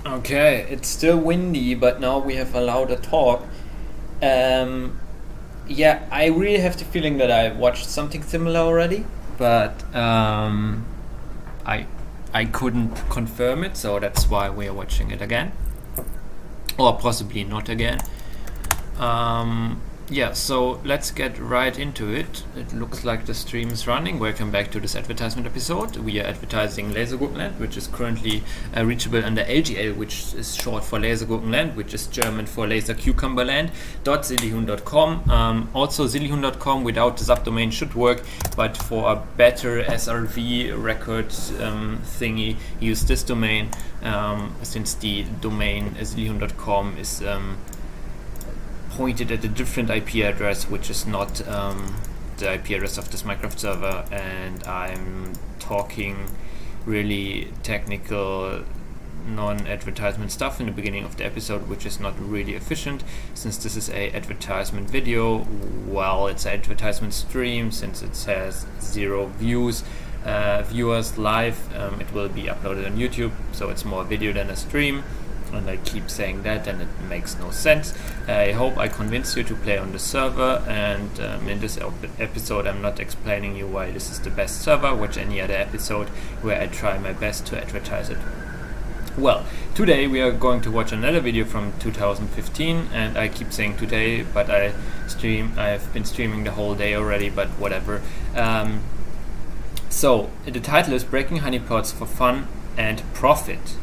Okay, it's still windy, but now we have allowed a talk. Yeah, I really have the feeling that I watched something similar already, but I I couldn't confirm it, so that's why we are watching it again, or possibly not again. Yeah, so let's get right into it. It looks like the stream is running. Welcome back to this advertisement episode. We are advertising Lasergurkenland, which is currently reachable under LGL, which is short for Lasergurkenland, which is German for lasercucumberland.sillyhun.com. Also, sillyhun.com without the subdomain should work, but for a better SRV record thingy, use this domain, since the domain sillyhun.com is pointed at a different IP address, which is not the IP address of this Minecraft server, and I'm talking really technical non-advertisement stuff in the beginning of the episode, which is not really efficient since this is a advertisement video. Well, it's an advertisement stream since it has 0 viewers live. It will be uploaded on YouTube, so it's more video than a stream. And I keep saying that, and it makes no sense. I hope I convinced you to play on the server, and in this episode I'm not explaining you why this is the best server, which any other episode where I try my best to advertise it. Well, today we are going to watch another video from 2015, and I keep saying today, but I've been streaming the whole day already, but whatever. So, the title is Breaking Honeypots for Fun and Profit.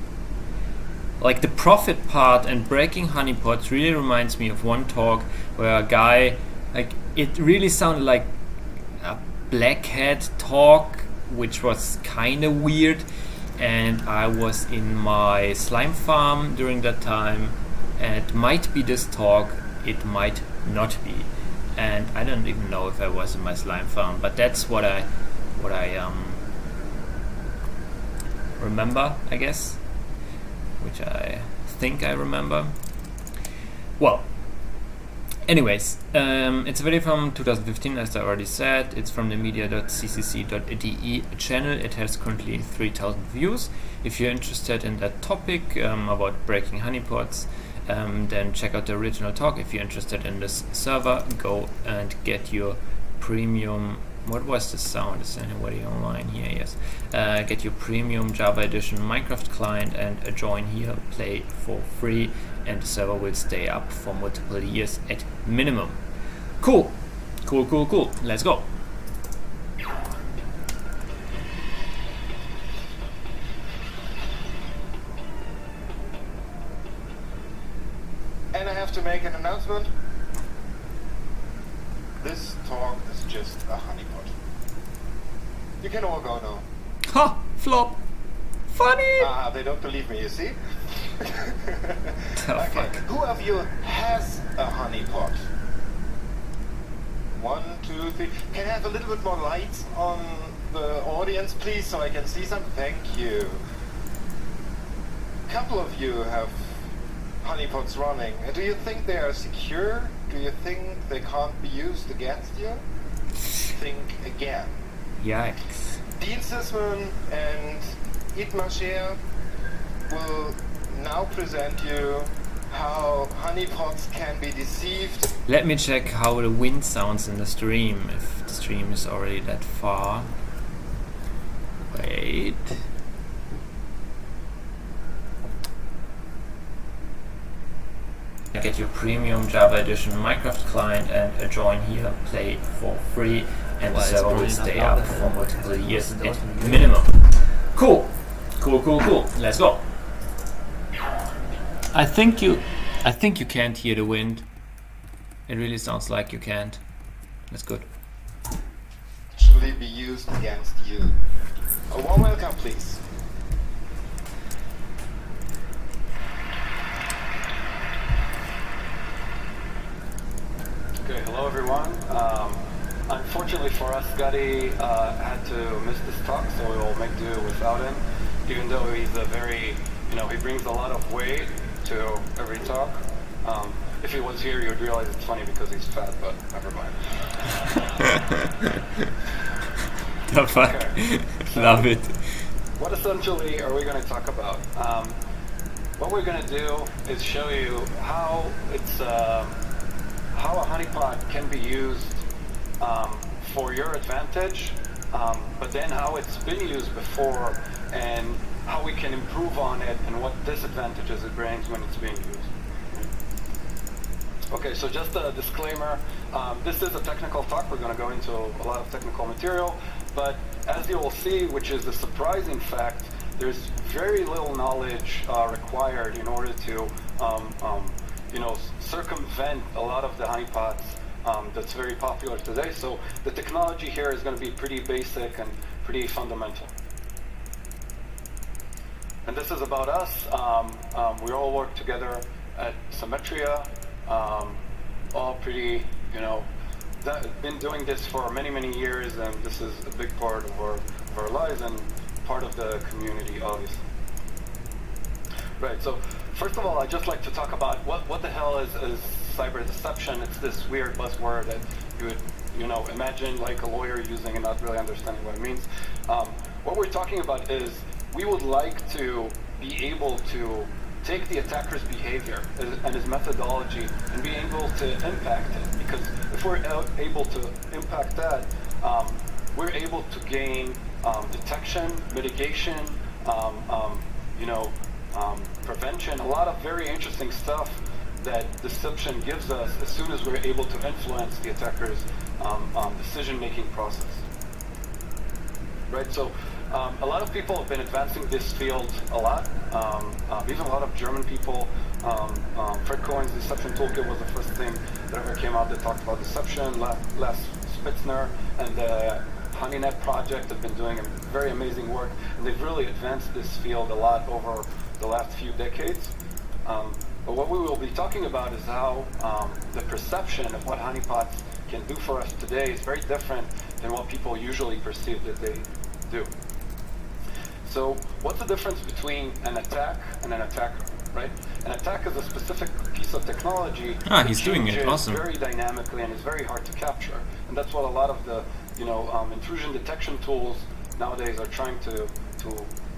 Like, the profit part and breaking honeypots really reminds me of one talk where a guy, like, it really sounded like a black hat talk, which was kind of weird, and I was in my slime farm during that time, and it might be this talk, it might not be, and I don't even know if I was in my slime farm, but that's what I remember, I guess. Which I think I remember. Well, anyways, it's a video from 2015, as I already said. It's from the media.ccc.de channel. It has currently 3,000 views. If you're interested in that topic about breaking honeypots, then check out the original talk. If you're interested in this server, go and get your premium. What was the sound? Is anybody online here? Yes. Get your premium Java Edition Minecraft client and join here, play for free, and the server will stay up for multiple years at minimum. Cool. Let's go. And I have to make an announcement. This talk is just a honeypot. You can all go now. Ha! Flop! Funny! They don't believe me, you see? The Okay, fuck? who of you has a honeypot? 1, 2, 3. Can I have a little bit more light on the audience, please, so I can see some? Thank you. A couple of you have honeypots running. Do you think they are secure? Do you think they can't be used against you? Think again. Yikes. Dean Sisman and Itmasher will now present you how honeypots can be deceived. Let me check how the wind sounds in the stream, if the stream is already that far. Wait. Get your premium Java Edition Minecraft client and join here, play for free, and the server will stay up for multiple years at minimum. Cool. Let's go. I think you can't hear the wind. It really sounds like you can't. That's good. Actually be used against you. A warm welcome, please. Okay, hello everyone. Unfortunately for us, Scotty had to miss this talk, so we will make do without him. Even though he's a very, he brings a lot of weight to every talk. If he was here, you would realize it's funny because he's fat, but never mind. The fuck? Okay. Love it. What essentially are we going to talk about? what we're going to do is show you how how a honeypot can be used for your advantage, but then how it's been used before and how we can improve on it and what disadvantages it brings when it's being used. Okay, so just a disclaimer, this is a technical talk. We're going to go into a lot of technical material, but as you will see, which is the surprising fact, there's very little knowledge required in order to circumvent a lot of the honeypots that's very popular today. So the technology here is going to be pretty basic and pretty fundamental. And this is about us. We all work together at Symmetria, all pretty, been doing this for many, many years, and this is a big part of our lives and part of the community, obviously. Right, so first of all, I'd just like to talk about what the hell is cyber deception. It's this weird buzzword that you would, imagine like a lawyer using and not really understanding what it means. What we're talking about is we would like to be able to take the attacker's behavior and his methodology and be able to impact it. Because if we're able to impact that, we're able to gain detection, mitigation, prevention, a lot of very interesting stuff that deception gives us as soon as we're able to influence the attacker's decision-making process. Right, so a lot of people have been advancing this field a lot, even a lot of German people. Fred Cohen's deception toolkit was the first thing that ever came out that talked about deception. Les Spitzner and the HoneyNet project have been doing very amazing work, and they've really advanced this field a lot over the last few decades. But what we will be talking about is how the perception of what honeypots can do for us today is very different than what people usually perceive that they do. So what's the difference between an attack and an attacker, right? An attack is a specific piece of technology that he's doing it, awesome. very dynamically and is very hard to capture. And that's what a lot of the intrusion detection tools nowadays are trying to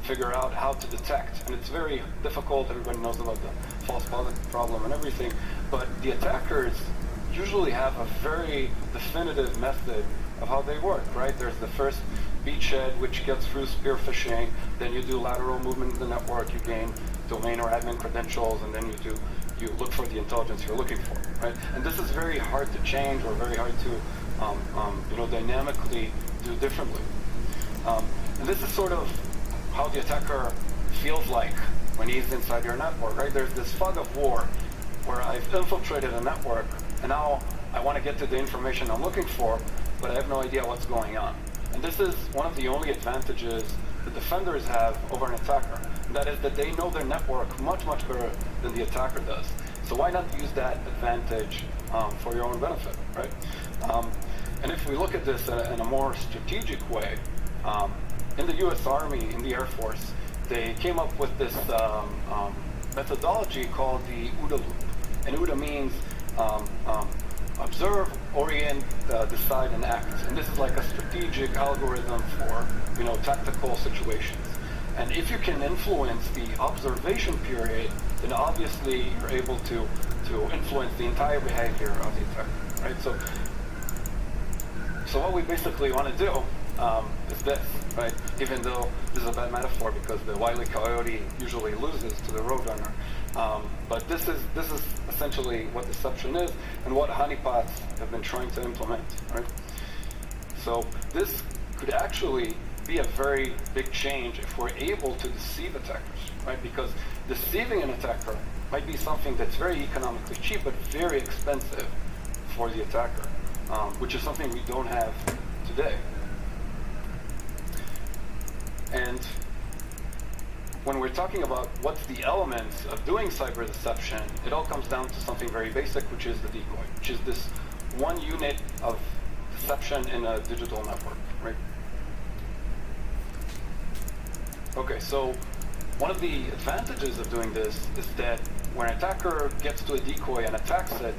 figure out how to detect. And it's very difficult. Everybody knows about the false positive problem and everything. But the attackers usually have a very definitive method of how they work, right? There's the first beachhead, which gets through spear phishing. Then you do lateral movement in the network. You gain domain or admin credentials, and then you look for the intelligence you're looking for, right? And this is very hard to change or very hard to dynamically do differently. And this is sort of how the attacker feels like when he's inside your network, right? There's this fog of war where I've infiltrated a network, and now I want to get to the information I'm looking for, but I have no idea what's going on. And this is one of the only advantages the defenders have over an attacker. And that is that they know their network much, much better than the attacker does. So why not use that advantage for your own benefit, right? And if we look at this in a more strategic way, in the US Army, in the Air Force, they came up with this methodology called the OODA loop. And OODA means observe, orient, decide, and act. And this is like a strategic algorithm for tactical situations. And if you can influence the observation period, then obviously you're able to influence the entire behavior of the attacker, right? So what we basically want to do is this, right? Even though this is a bad metaphor because the wily coyote usually loses to the roadrunner. But this is essentially what deception is and what honeypots have been trying to implement, right? So this could actually be a very big change if we're able to deceive attackers, right? Because deceiving an attacker might be something that's very economically cheap but very expensive for the attacker, which is something we don't have today. And when we're talking about what's the elements of doing cyber deception, it all comes down to something very basic, which is the decoy, which is this one unit of deception in a digital network, right? Okay, so one of the advantages of doing this is that when an attacker gets to a decoy and attacks it,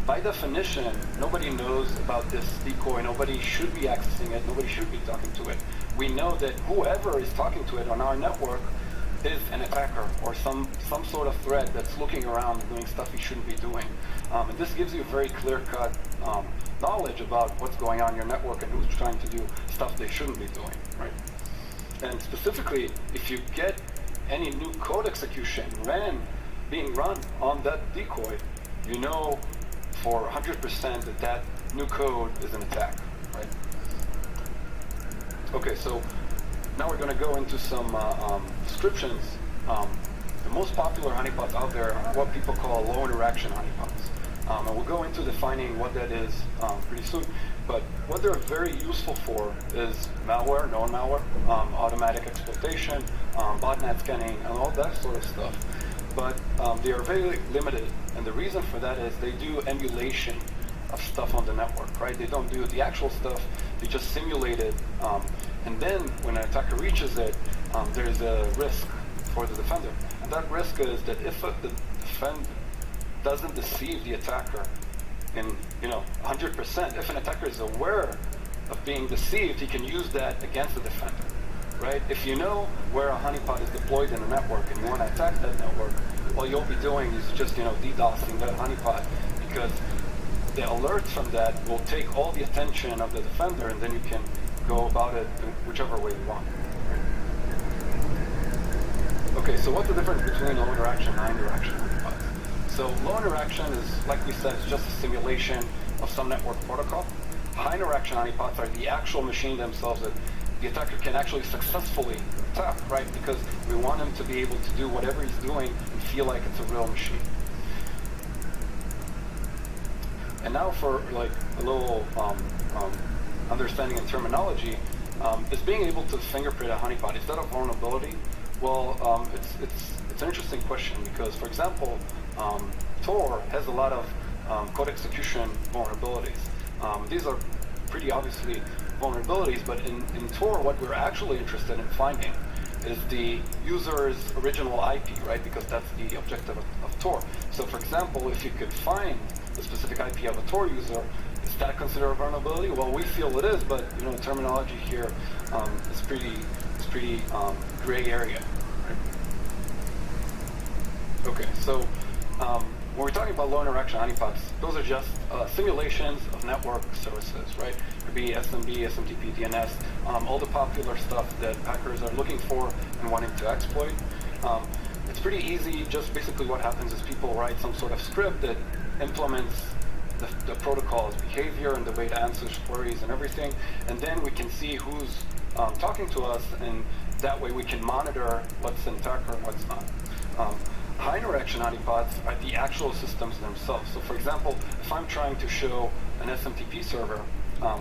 by definition, nobody knows about this decoy, nobody should be accessing it, nobody should be talking to it. We know that whoever is talking to it on our network is an attacker or some sort of threat that's looking around and doing stuff he shouldn't be doing. And this gives you a very clear-cut knowledge about what's going on in your network and who's trying to do stuff they shouldn't be doing, right? And specifically, if you get any new code execution being run on that decoy, you know for 100% that new code is an attack, right? Okay, so now we're going to go into some descriptions. The most popular honeypots out there are what people call low interaction honeypots. And we'll go into defining what that is pretty soon. But what they're very useful for is malware, known malware, automatic exploitation, botnet scanning, and all that sort of stuff. But they are very limited. And the reason for that is they do emulation of stuff on the network, right? They don't do the actual stuff, they just simulate it. And then when an attacker reaches it, there's a risk for the defender. And that risk is that if the defender doesn't deceive the attacker in 100%, if an attacker is aware of being deceived, he can use that against the defender, right? If you know where a honeypot is deployed in a network and you want to attack that network, all you'll be doing is just DDoSing that honeypot, because the alerts from that will take all the attention of the defender, and then you can go about it in whichever way you want. Okay, so what's the difference between low interaction and high interaction honeypots? So low interaction is, like we said, is just a simulation of some network protocol. High interaction honeypots are the actual machine themselves that the attacker can actually successfully attack, right? Because we want him to be able to do whatever he's doing and feel like it's a real machine. And now for like a little understanding and terminology, is being able to fingerprint a honeypot. Is that a vulnerability? Well, it's an interesting question because, for example, Tor has a lot of code execution vulnerabilities. These are pretty obviously vulnerabilities, but in Tor, what we're actually interested in finding is the user's original IP, right? Because that's the objective of Tor. So, for example, if you could find the specific IP of a Tor user, is that considered a vulnerability? Well, we feel it is, but the terminology here is pretty gray area. Right? Okay, so when we're talking about low interaction honeypots, those are just simulations of network services, right? It could be SMB, SMTP, DNS, all the popular stuff that hackers are looking for and wanting to exploit. It's pretty easy. Just basically what happens is people write some sort of script that implements the protocol's behavior and the way to answer queries and everything, and then we can see who's talking to us, and that way we can monitor what's an attacker and what's not. High interaction honeypots are the actual systems themselves. So for example, if I'm trying to show an SMTP server,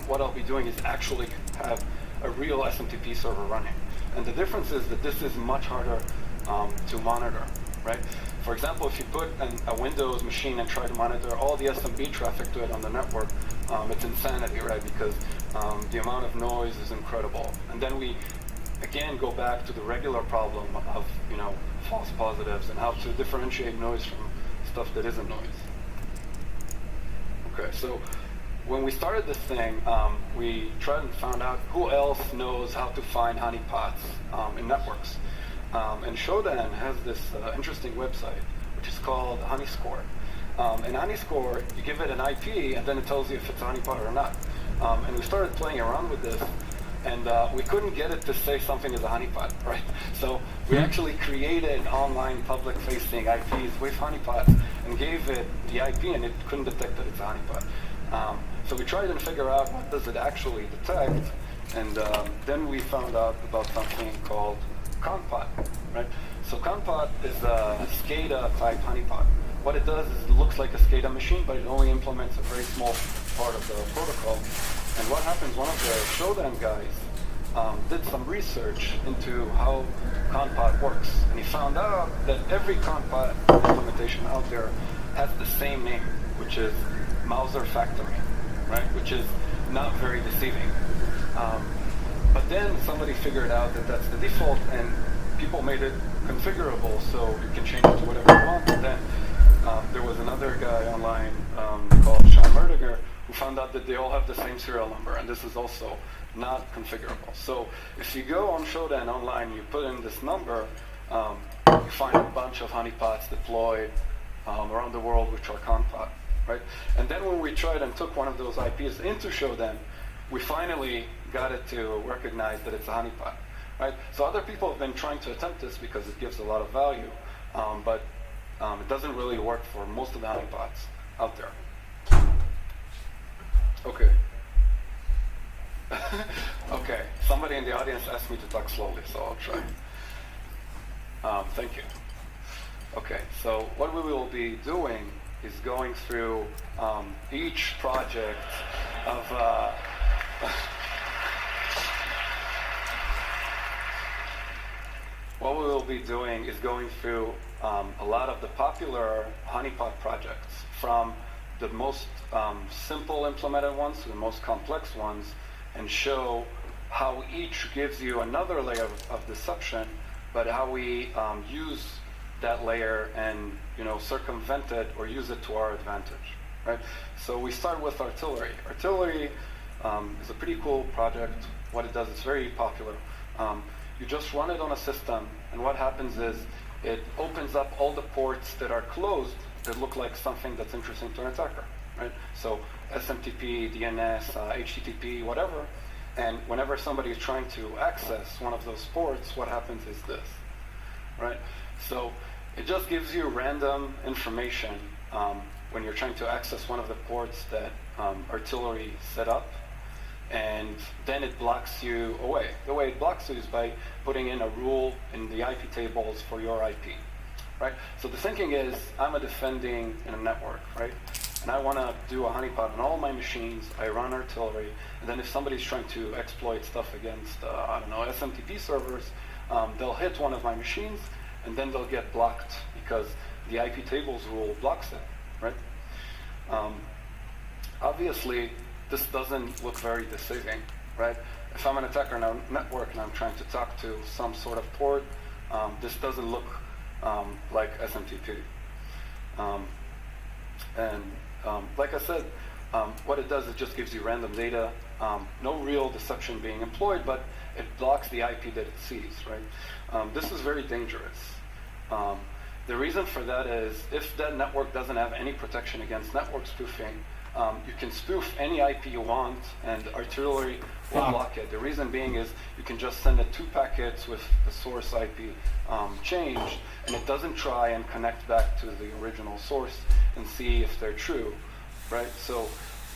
what I'll be doing is actually have a real SMTP server running. And the difference is that this is much harder to monitor, right? For example, if you put a Windows machine and try to monitor all the SMB traffic to it on the network, it's insanity, right? Because the amount of noise is incredible. And then we, again, go back to the regular problem of, false positives and how to differentiate noise from stuff that isn't noise. Okay, so when we started this thing, we tried and found out who else knows how to find honeypots in networks. And Shodan has this interesting website, which is called Honeyscore. And Honeyscore, you give it an IP, and then it tells you if it's a honeypot or not. And we started playing around with this, and we couldn't get it to say something is a honeypot, right? So we actually created online public-facing IPs with honeypots and gave it the IP, and it couldn't detect that it's a honeypot. So we tried and figure out what does it actually detect, and then we found out about something called Conpot, right? So Conpot is a SCADA-type honeypot. What it does is it looks like a SCADA machine, but it only implements a very small part of the protocol. And what happens, one of the Shodan guys did some research into how Conpot works. And he found out that every Conpot implementation out there has the same name, which is Mauser Factory, right? Which is not very deceiving. But then somebody figured out that that's the default, and people made it configurable, so you can change it to whatever you want. And then there was another guy online called Sean Merdiger who found out that they all have the same serial number, and this is also not configurable. So if you go on Shodan online, you put in this number, you find a bunch of honeypots deployed around the world which are compot, right? And then when we tried and took one of those IPs in to show them, we finally got it to recognize that it's a honeypot, right? So other people have been trying to attempt this because it gives a lot of value, but it doesn't really work for most of the honeypots out there. Okay. Okay, somebody in the audience asked me to talk slowly, so I'll try. Thank you. Okay, so what we will be doing is going through each project of what we will be doing is going through a lot of the popular honeypot projects, from the most simple implemented ones to the most complex ones, and show how each gives you another layer of deception, but how we use that layer and circumvent it or use it to our advantage, right? So we start with artillery. Artillery is a pretty cool project. What it does, it's very popular. You just run it on a system, and what happens is it opens up all the ports that are closed that look like something that's interesting to an attacker, right? So SMTP, DNS, HTTP, whatever. And whenever somebody is trying to access one of those ports, what happens is this, right? So it just gives you random information when you're trying to access one of the ports that artillery set up, and then it blocks you away. The way it blocks you is by putting in a rule in the IP tables for your IP, right? So the thinking is, I'm defending in a network, right? And I want to do a honeypot on all my machines. I run artillery, and then if somebody's trying to exploit stuff against, I don't know, SMTP servers, they'll hit one of my machines, and then they'll get blocked because the IP tables rule blocks it, right? Obviously, this doesn't look very deceiving, right? If I'm an attacker in a network and I'm trying to talk to some sort of port, this doesn't look like SMTP. Like I said, what it does, it just gives you random data, no real deception being employed, but it blocks the IP that it sees, right? This is very dangerous. The reason for that is, if that network doesn't have any protection against network spoofing, you can spoof any IP you want, and artillery will block it. The reason being is you can just send it 2 packets with the source IP changed, and it doesn't try and connect back to the original source and see if they're true, right? So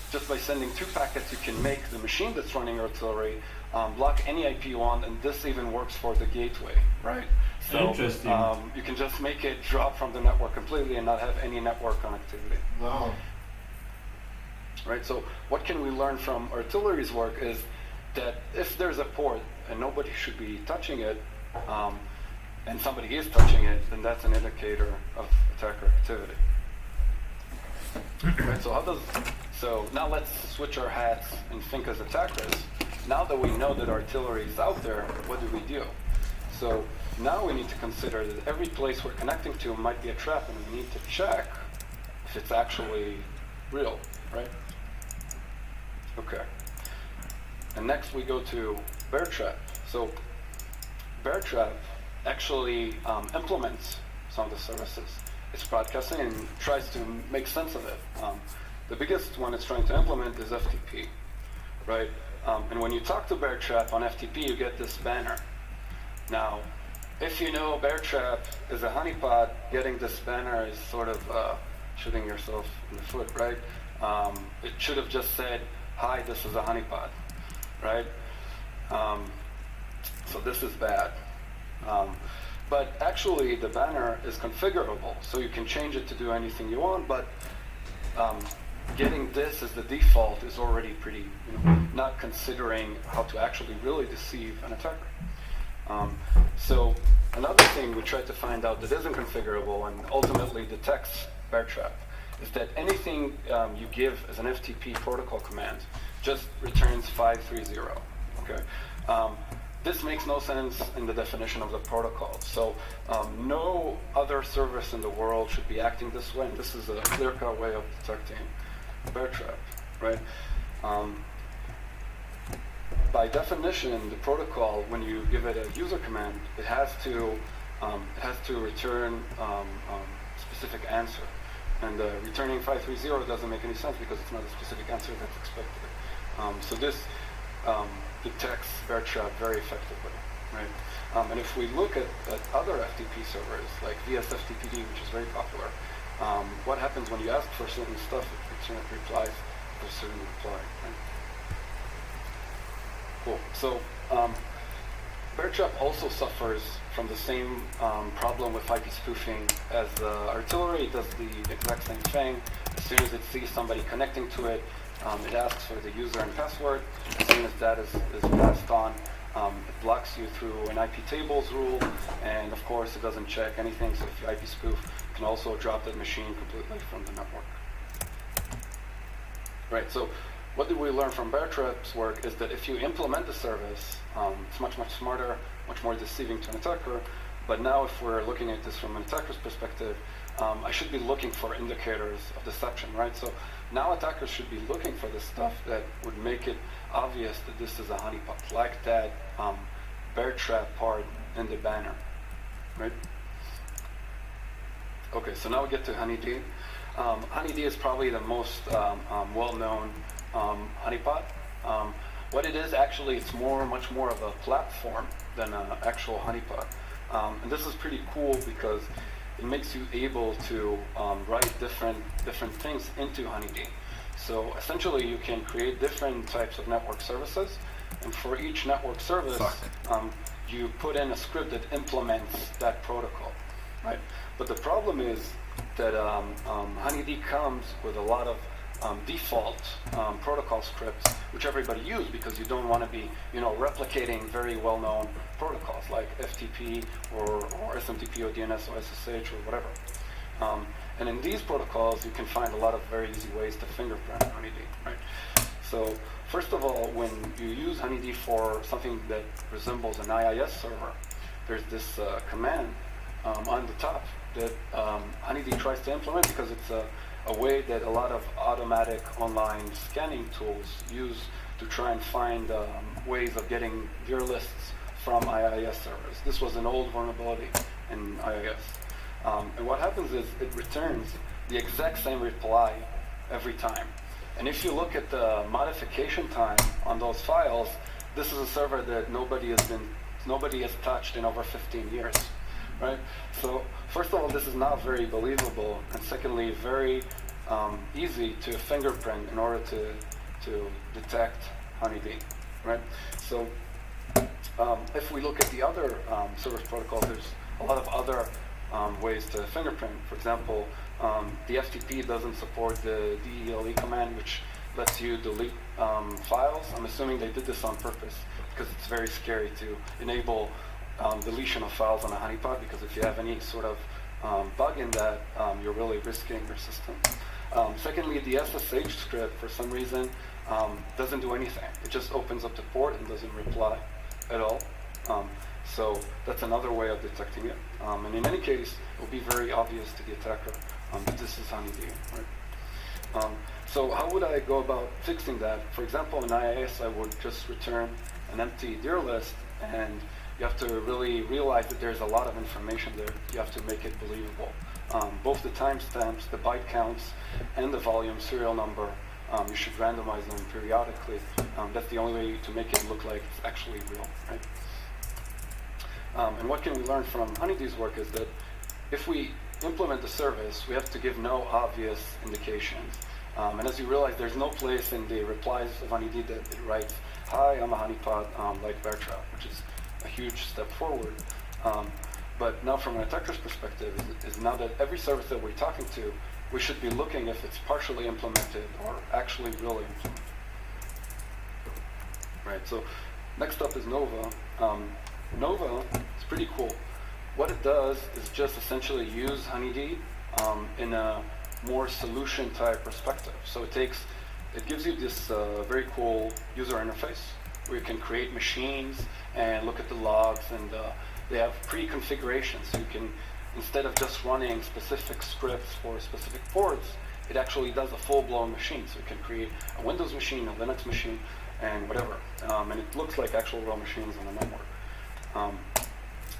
just by sending 2 packets, you can make the machine that's running artillery block any IP you want, and this even works for the gateway, right? So Interesting. You can just make it drop from the network completely and not have any network connectivity. Wow. Right, so what can we learn from artillery's work is that if there's a port and nobody should be touching it, and somebody is touching it, then that's an indicator of attacker activity. Right, so now let's switch our hats and think as attackers. Now that we know that artillery is out there, what do we do? So now we need to consider that every place we're connecting to might be a trap, and we need to check if it's actually real, right? Okay. And next we go to Bear Trap. So Bear Trap actually implements some of the services it's broadcasting and tries to make sense of it. The biggest one it's trying to implement is FTP, right? And when you talk to Bear Trap on FTP, you get this banner. Now, if you know Bear Trap is a honeypot, getting this banner is sort of shooting yourself in the foot, right? It should have just said, "Hi, this is a honeypot," right? So this is bad. But actually, the banner is configurable, so you can change it to do anything you want, but getting this as the default is already pretty, not considering how to actually really deceive an attacker. So another thing we tried to find out that isn't configurable and ultimately detects Bear Trap is that anything you give as an FTP protocol command just returns 530, okay? This makes no sense in the definition of the protocol. So no other service in the world should be acting this way, and this is a clear-cut way of detecting Bear Trap, right? By definition, the protocol, when you give it a user command, it has to it has to return specific answer. And returning 530 doesn't make any sense because it's not a specific answer that's expected. So this detects bear trap very effectively, right? And if we look at other FTP servers, like VSFTPD, which is very popular, what happens when you ask for certain stuff, it replies with a certain reply, right? Cool. So bear trap also suffers from the same problem with IP spoofing as the artillery. It does the exact same thing. As soon as it sees somebody connecting to it, it asks for the user and password. As soon as that is passed on, it blocks you through an IP tables rule, and of course it doesn't check anything, so if you IP spoof, you can also drop that machine completely from the network. Right, so what did we learn from bear trap's work is that if you implement the service, it's much smarter, much more deceiving to an attacker. But now if we're looking at this from an attacker's perspective, I should be looking for indicators of deception, right? So now attackers should be looking for the stuff that would make it obvious that this is a honeypot, like that bear trap part in the banner, right? Okay, so now we get to HoneyD. HoneyD is probably the most well-known honeypot. What it is actually, it's much more of a platform than an actual honeypot. And this is pretty cool because it makes you able to write different things into HoneyD. So essentially, you can create different types of network services, and for each network service, you put in a script that implements that protocol, right? But the problem is that HoneyD comes with a lot of default protocol scripts, which everybody uses because you don't want to be, replicating very well-known protocols like FTP or SMTP or DNS or SSH or whatever. And in these protocols, you can find a lot of very easy ways to fingerprint HoneyD, right? So first of all, when you use HoneyD for something that resembles an IIS server, there's this command on the top that HoneyD tries to implement because it's a way that a lot of automatic online scanning tools use to try and find ways of getting your lists from IIS servers. This was an old vulnerability in IIS. And what happens is it returns the exact same reply every time. And if you look at the modification time on those files, this is a server that nobody has touched in over 15 years, right? So first of all, this is not very believable, and secondly, very easy to fingerprint in order to detect HoneyD, right? So if we look at the other service protocols, there's a lot of other ways to fingerprint. For example, the FTP doesn't support the DELE command, which lets you delete files. I'm assuming they did this on purpose because it's very scary to enable deletion of files on a honeypot, because if you have any sort of bug in that, you're really risking your system. Secondly, the SSH script, for some reason, doesn't do anything. It just opens up the port and doesn't reply at all. So that's another way of detecting it. And in any case, it will be very obvious to the attacker that this is HoneyD, right? So how would I go about fixing that? For example, in IIS, I would just return an empty dir list, and you have to really realize that there's a lot of information there. You have to make it believable. Both the timestamps, the byte counts, and the volume serial number, you should randomize them periodically. That's the only way to make it look like it's actually real, right? And what can we learn from HoneyD's work is that if we implement the service, we have to give no obvious indications. And as you realize, there's no place in the replies of HoneyD that it writes, "Hi, I'm a honeypot like bear trap," which is a huge step forward. But now from an attacker's perspective is now that every service that we're talking to, we should be looking if it's partially implemented or actually really implemented. Right, so next up is Nova. Nova is pretty cool. What it does is just essentially use HoneyD in a more solution type perspective. So it gives you this very cool user interface where you can create machines and look at the logs, and they have pre-configurations. So you can, instead of just running specific scripts for specific ports, it actually does a full-blown machine. So you can create a Windows machine, a Linux machine, and whatever. And it looks like actual real machines on the network.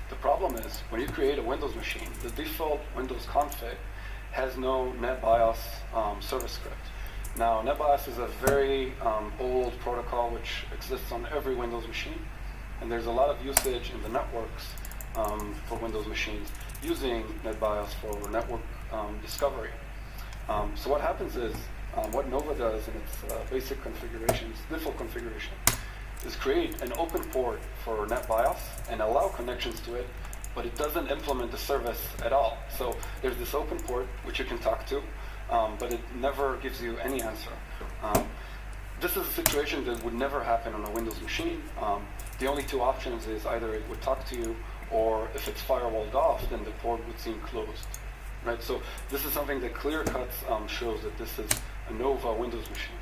The problem is, when you create a Windows machine, the default Windows config has no NetBIOS service script. Now, NetBIOS is a very old protocol which exists on every Windows machine, and there's a lot of usage in the networks for Windows machines using NetBIOS for network discovery. So what happens is, what Nova does in its basic configuration, its default configuration, is create an open port for NetBIOS and allow connections to it, but it doesn't implement the service at all. So there's this open port which you can talk to, but it never gives you any answer. This is a situation that would never happen on a Windows machine. The only two options is either it would talk to you, or if it's firewalled off, then the port would seem closed. Right? So this is something that clear cuts shows that this is a Nova Windows machine.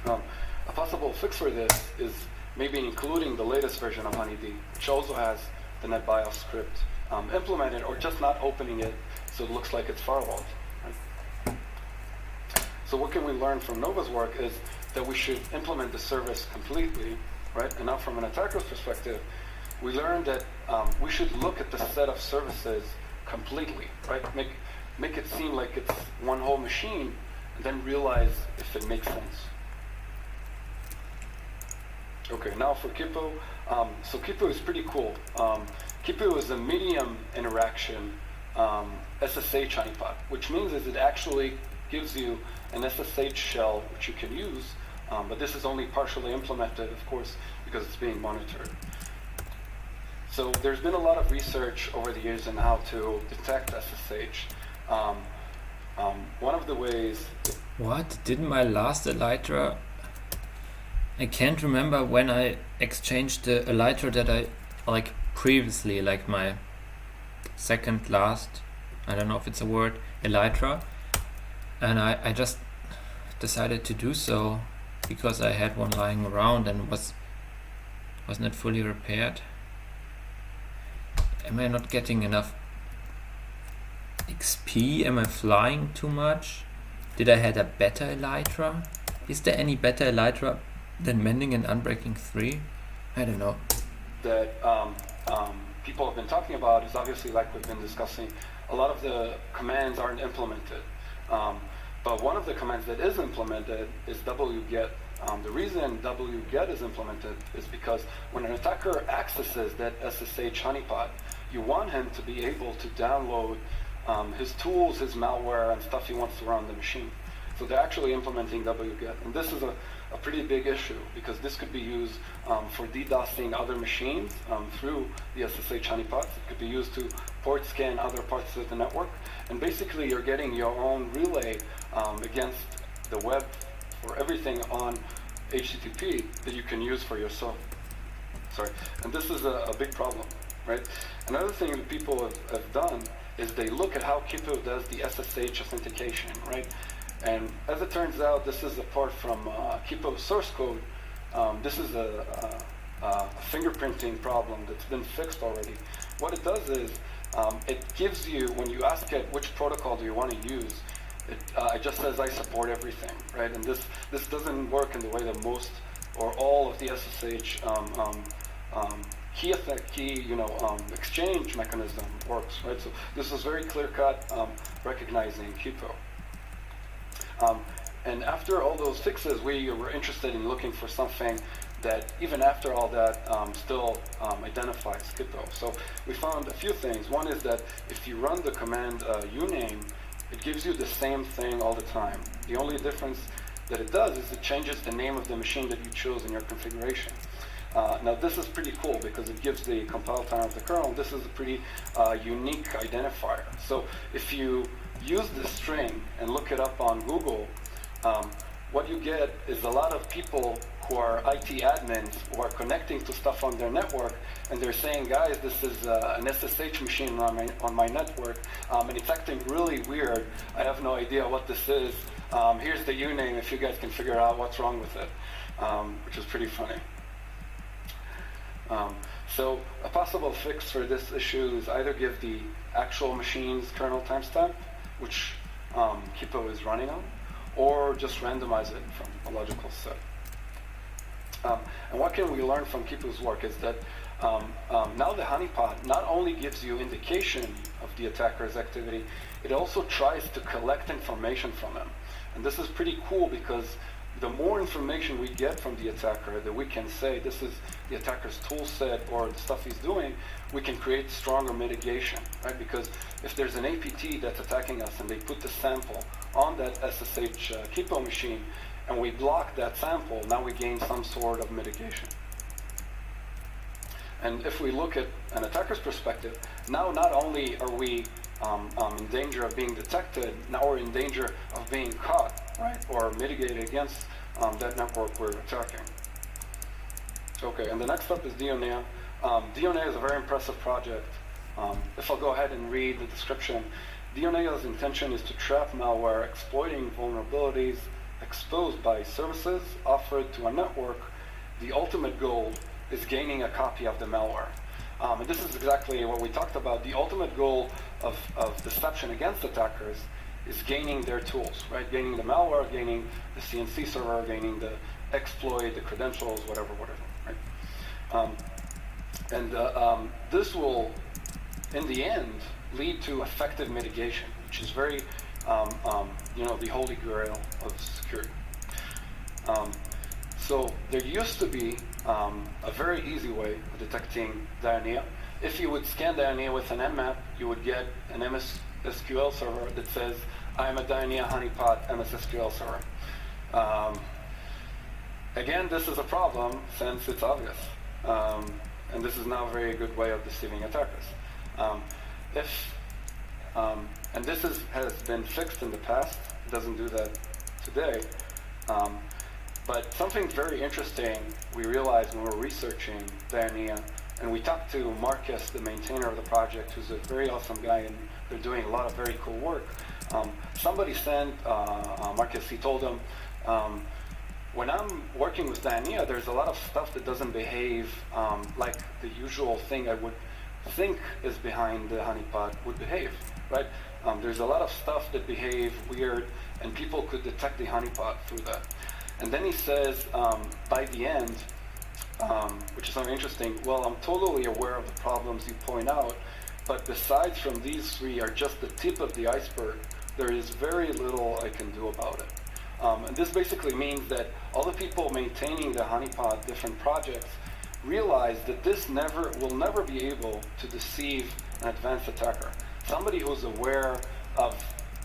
Right? A possible fix for this is maybe including the latest version of HoneyD, which also has the NetBIOS script implemented, or just not opening it so it looks like it's firewalled. Right? So what can we learn from Nova's work is that we should implement the service completely, right? And now from an attacker's perspective, we learned that we should look at the set of services completely, right? Make it seem like it's one whole machine, and then realize if it makes sense. Okay, now for Kipo. So Kipo is pretty cool. Kipo is a medium interaction SSH honeypot, which means is it actually gives you an SSH shell which you can use, but this is only partially implemented, of course, because it's being monitored. So there's been a lot of research over the years on how to detect SSH. One of the ways... What? Didn't my last Elytra... I can't remember when I exchanged the Elytra that I like previously, like my second last, I don't know if it's a word, Elytra. And I just decided to do so because I had one lying around and wasn't it fully repaired. Am I not getting enough XP? Am I flying too much? Did I had a better Elytra? Is there any better Elytra than Mending and Unbreaking 3? I don't know. That people have been talking about is obviously, like we've been discussing, a lot of the commands aren't implemented. But one of the commands that is implemented is wget. The reason wget is implemented is because when an attacker accesses that SSH honeypot, you want him to be able to download his tools, his malware, and stuff he wants to run on the machine. So they're actually implementing wget. And this is a pretty big issue, because this could be used for DDoSing other machines through the SSH honeypots. It could be used to port scan other parts of the network. And basically, you're getting your own relay against the web for everything on HTTP that you can use for yourself. Sorry. And this is a big problem, right? Another thing that people have done is they look at how Kipo does the SSH authentication, right? And as it turns out, this is a part from Kipo's source code. This is a fingerprinting problem that's been fixed already. What it does is it gives you, when you ask it which protocol do you want to use, it just says I support everything, right? And this doesn't work in the way that most or all of the SSH key exchange mechanism works, right? So this is very clear-cut recognizing Kipo. And after all those fixes, we were interested in looking for something that, even after all that, still identifies Kipo. So we found a few things. One is that if you run the command uname, it gives you the same thing all the time. The only difference that it does is it changes the name of the machine that you chose in your configuration. Now this is pretty cool because it gives the compile time of the kernel. This is a pretty unique identifier. So if you use this string and look it up on Google, what you get is a lot of people who are IT admins who are connecting to stuff on their network, and they're saying, guys, this is an SSH machine on my network, and it's acting really weird. I have no idea what this is. Here's the uname if you guys can figure out what's wrong with it, which is pretty funny. So a possible fix for this issue is either give the actual machine's kernel timestamp, which Kipo is running on, or just randomize it from a logical set. And what can we learn from Kipo's work is that Now the honeypot not only gives you indication of the attacker's activity, it also tries to collect information from him. And this is pretty cool because the more information we get from the attacker, that we can say this is the attacker's tool set or the stuff he's doing, we can create stronger mitigation, right? Because if there's an APT that's attacking us and they put the sample on that SSH Kipo machine and we block that sample, now we gain some sort of mitigation. And if we look at an attacker's perspective, now not only are we in danger of being detected, now we're in danger of being caught, right, or mitigated against that network we're attacking. Okay, and the next up is Dionea. Dionea is a very impressive project. If I'll go ahead and read the description, Dionea's intention is to trap malware exploiting vulnerabilities exposed by services offered to a network. The ultimate goal is gaining a copy of the malware. And this is exactly what we talked about. The ultimate goal of deception against attackers is gaining their tools, right? Gaining the malware, gaining the CNC server, gaining the exploit, the credentials, whatever, right? This will, in the end, lead to effective mitigation, which is very, the holy grail of security. So there used to be a very easy way of detecting Dionea. If you would scan Dionea with an nmap, you would get an MS SQL server that says, I'm a Dionea honeypot MS SQL server. Again, this is a problem since it's obvious. And this is not a very good way of deceiving attackers. And this has been fixed in the past. It doesn't do that today. But something very interesting we realized when we were researching Dionea, and we talked to Marcus, the maintainer of the project, who's a very awesome guy, and they're doing a lot of very cool work. Somebody sent Marcus, he told him, when I'm working with Dionea, there's a lot of stuff that doesn't behave like the usual thing I would think is behind the honeypot would behave, right? There's a lot of stuff that behave weird, and people could detect the honeypot through that. And then he says, by the end, which is something interesting, well, I'm totally aware of the problems you point out, but besides from these three are just the tip of the iceberg, there is very little I can do about it. And this basically means that all the people maintaining the honeypot, different projects, realize that this will never be able to deceive an advanced attacker. Somebody who's aware of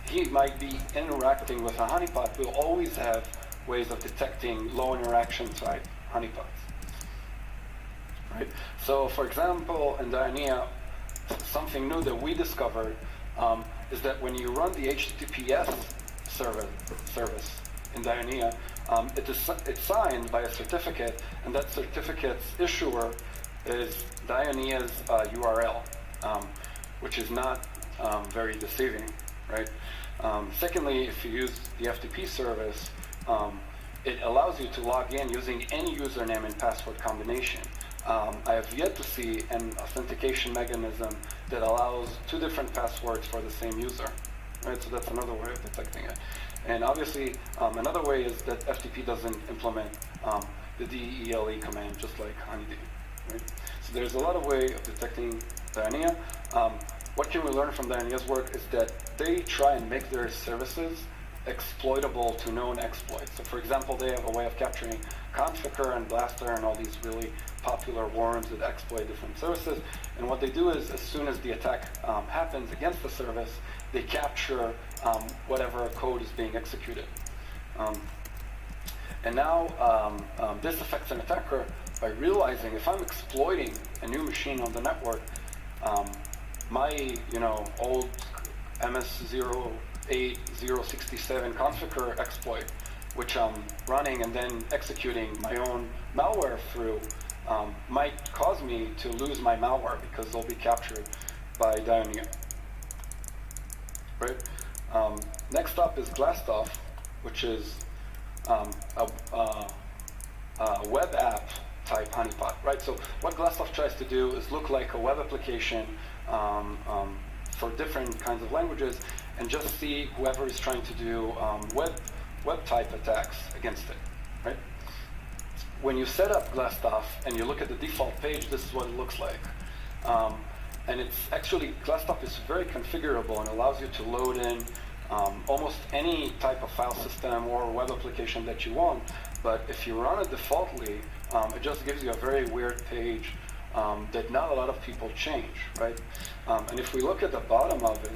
he might be interacting with a honeypot will always have ways of detecting low interaction type honeypots. Right? So for example, in Dionea, something new that we discovered is that when you run the HTTPS service in Dionea, it's signed by a certificate, and that certificate's issuer is Dionea's URL, which is not very deceiving, right? Secondly, if you use the FTP service, it allows you to log in using any username and password combination. I have yet to see an authentication mechanism that allows two different passwords for the same user, right? So that's another way of detecting it. And obviously, another way is that FTP doesn't implement the DELE command, just like Honeyd, right? So there's a lot of way of detecting Dionea. What can we learn from Dionea's work is that they try and make their services exploitable to known exploits. So for example, they have a way of capturing Conficker and Blaster and all these really popular worms that exploit different services. And what they do is, as soon as the attack happens against the service, they capture whatever code is being executed. And now this affects an attacker by realizing if I'm exploiting a new machine on the network, my old MS08067 Conficker exploit, which I'm running and then executing my own malware through, might cause me to lose my malware because they'll be captured by Dionea. Right? Next up is Glassstuff, which is a web app type honeypot. Right? So what Glassstuff tries to do is look like a web application for different kinds of languages, and just see whoever is trying to do web type attacks against it. Right? when you set up Glassstaff and you look at the default page, this is what it looks like. And it's actually, Glassstaff is very configurable and allows you to load in almost any type of file system or web application that you want. But if you run it defaultly, it just gives you a very weird page that not a lot of people change, right? And if we look at the bottom of it,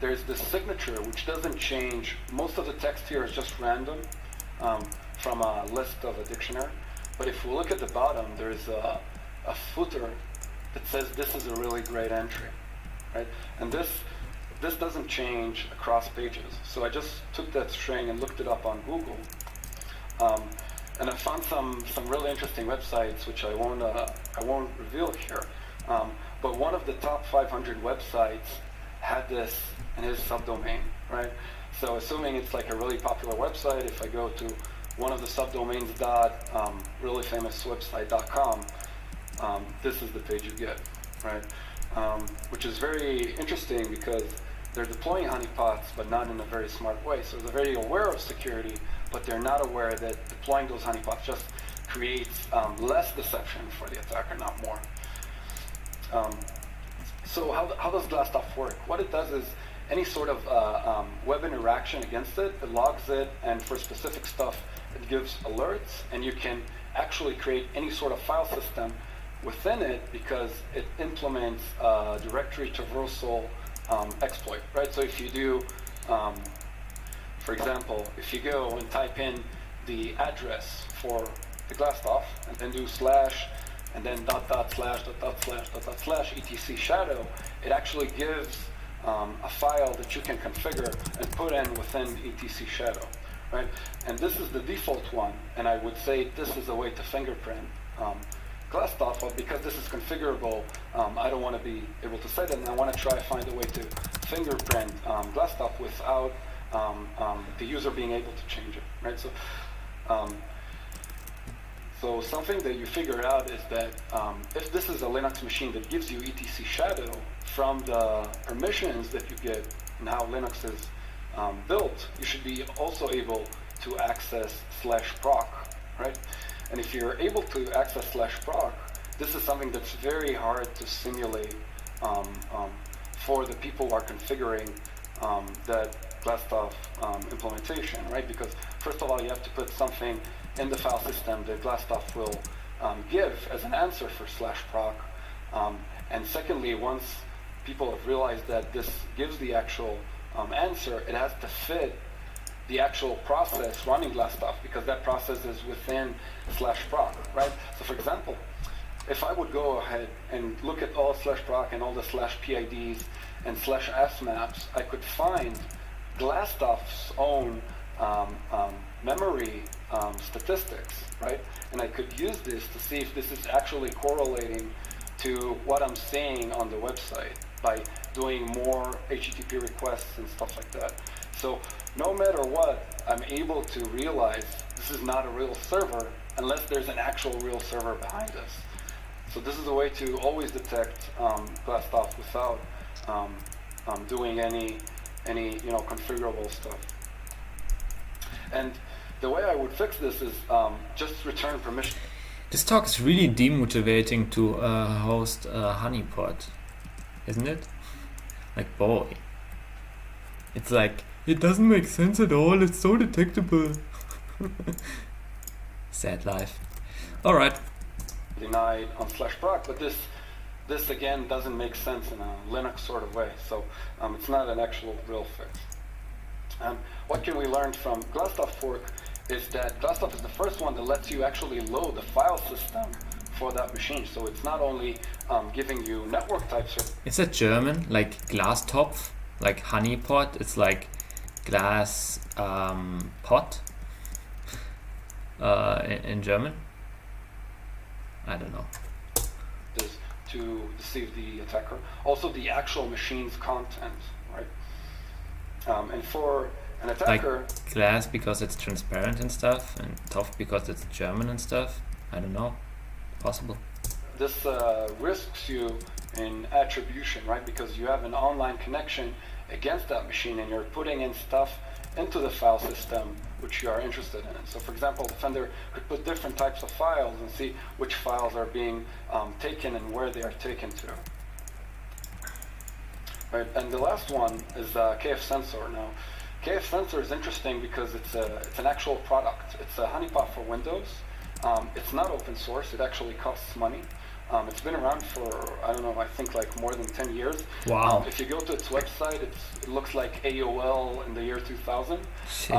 there's this signature which doesn't change. Most of the text here is just random from a list of a dictionary. But if we look at the bottom, there's a footer that says this is a really great entry, right? And this doesn't change across pages. So I just took that string and looked it up on Google. And I found some really interesting websites, which I won't reveal here. But one of the top 500 websites had this in his subdomain, right? So assuming it's like a really popular website, if I go to one of the subdomains reallyfamouswebsite.com, this is the page you get, right? Which is very interesting because they're deploying honeypots, but not in a very smart way. So they're very aware of security, but they're not aware that deploying those honeypots just creates less deception for the attacker, not more. So how does Glassstaff work? What it does is any sort of web interaction against it, it logs it, and for specific stuff, it gives alerts, and you can actually create any sort of file system within it because it implements a directory traversal exploit, right? So if you do, for example, if you go and type in the address for the Glassstaff and then do slash and then // etc shadow, it actually gives a file that you can configure and put in within etc shadow, right? And this is the default one, and I would say this is a way to fingerprint Glassstaff, but because this is configurable, I don't want to be able to set it, and I want to try to find a way to fingerprint Glassstaff without the user being able to change it, right? So something that you figure out is that if this is a Linux machine that gives you etc shadow from the permissions that you get and how Linux is built, you should be also able to access /proc, right? And if you're able to access /proc, this is something that's very hard to simulate for the people who are configuring that Glassstaff implementation, right? Because first of all, you have to put something in the file system that Glassstaff will give as an answer for /proc. And secondly, once people have realized that this gives the actual answer, it has to fit the actual process running Glassstaff because that process is within /proc, right? So for example, if I would go ahead and look at all /proc and all the /PIDs and /s maps, I could find Glassstaff's own memory statistics, right? And I could use this to see if this is actually correlating to what I'm seeing on the website by doing more HTTP requests and stuff like that. So no matter what, I'm able to realize this is not a real server unless there's an actual real server behind us. So this is a way to always detect Glassstaff without doing any configurable stuff. And the way I would fix this is just return permission. This talk is really demotivating to host a honeypot, isn't it? Like, boy. It's like, it doesn't make sense at all, it's so detectable. Sad life. Alright. Denied on /proc, but this again doesn't make sense in a Linux sort of way, so it's not an actual real fix. What can we learn from Glassstaff fork is that Glassstaff is the first one that lets you actually load the file system for that machine. So it's not only giving you network types. Is that German? Like Glasstopf? Like honeypot? It's like glass pot in German? I don't know. To deceive the attacker. Also the actual machine's content, right? And for an attacker... Like glass because it's transparent and stuff, and tough because it's German and stuff. I don't know. Possible. This risks you in attribution, right? Because you have an online connection against that machine and you're putting in stuff into the file system which you are interested in. So for example, Defender could put different types of files and see which files are being taken and where they are taken to. Right, and the last one is KF Sensor. Now, KF Sensor is interesting because it's an actual product. It's a honeypot for Windows. It's not open source. It actually costs money. It's been around for, I don't know, I think like more than 10 years. Wow. If you go to its website, it looks like AOL in the year 2000. Shit.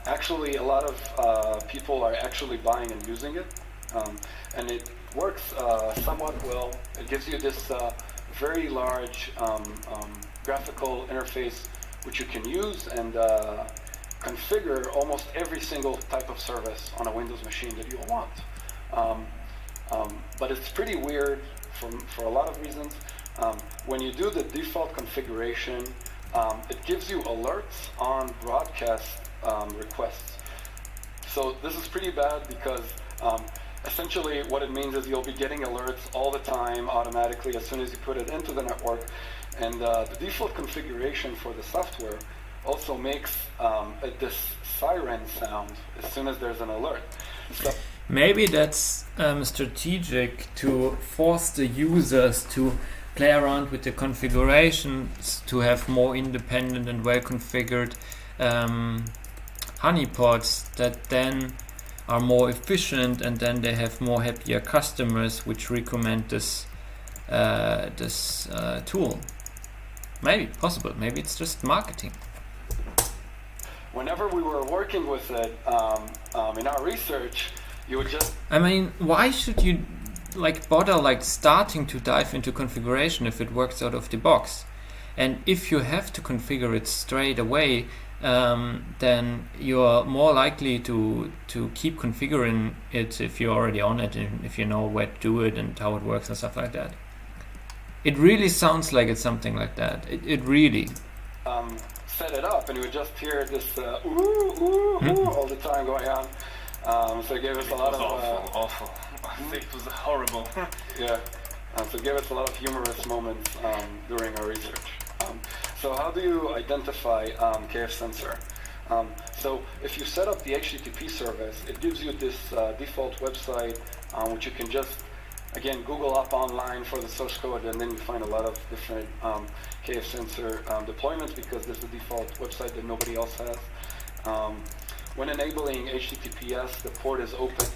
Actually, a lot of people are actually buying and using it. And it works somewhat well. It gives you this very large graphical interface which you can use and configure almost every single type of service on a Windows machine that you want. But it's pretty weird for a lot of reasons. When you do the default configuration, it gives you alerts on broadcast requests. So this is pretty bad because essentially what it means is you'll be getting alerts all the time automatically as soon as you put it into the network. And the default configuration for the software also makes this siren sound as soon as there's an alert. So maybe that's strategic to force the users to play around with the configurations to have more independent and well-configured honeypots that then are more efficient, and then they have more happier customers which recommend this tool. Maybe possible. Maybe it's just marketing. whenever we were working with it in our research, you would just... I mean, why should you bother starting to dive into configuration if it works out of the box? And if you have to configure it straight away, then you're more likely to keep configuring it if you're already on it and if you know where to do it and how it works and stuff like that. It really sounds like it's something like that. It really. Set it up, and you would just hear this ooh, ooh, ooh all the time going on. So it gave us a lot of... awful. I think it was horrible. Yeah. So it gave us a lot of humorous moments during our research. So how do you identify KF Sensor? So if you set up the HTTP service, it gives you this default website which you can just, again, Google up online for the source code, and then you find a lot of different KF Sensor deployments because there's a default website that nobody else has. When enabling HTTPS, the port is open.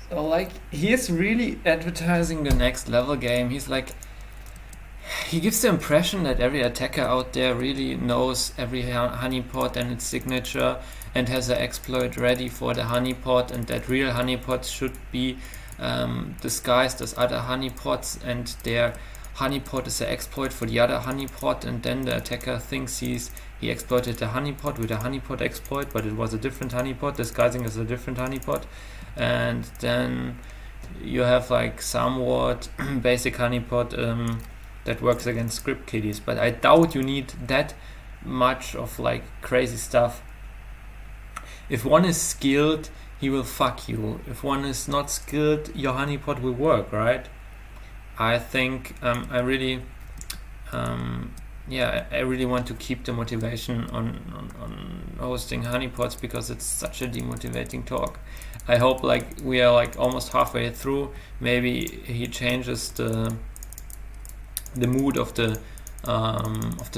So he's really advertising the next level game. He gives the impression that every attacker out there really knows every honeypot and its signature and has an exploit ready for the honeypot, and that real honeypots should be disguised as other honeypots, and their honeypot is an exploit for the other honeypot, and then the attacker thinks he exploited the honeypot with a honeypot exploit, but it was a different honeypot disguising as a different honeypot. And then you have somewhat basic honeypot that works against script kiddies, but I doubt you need that much of crazy stuff. If one is skilled, he will fuck you. If one is not skilled, your honeypot will work, right? I think I really want to keep the motivation on hosting honeypots because it's such a demotivating talk. I hope we are almost halfway through. Maybe he changes the mood of the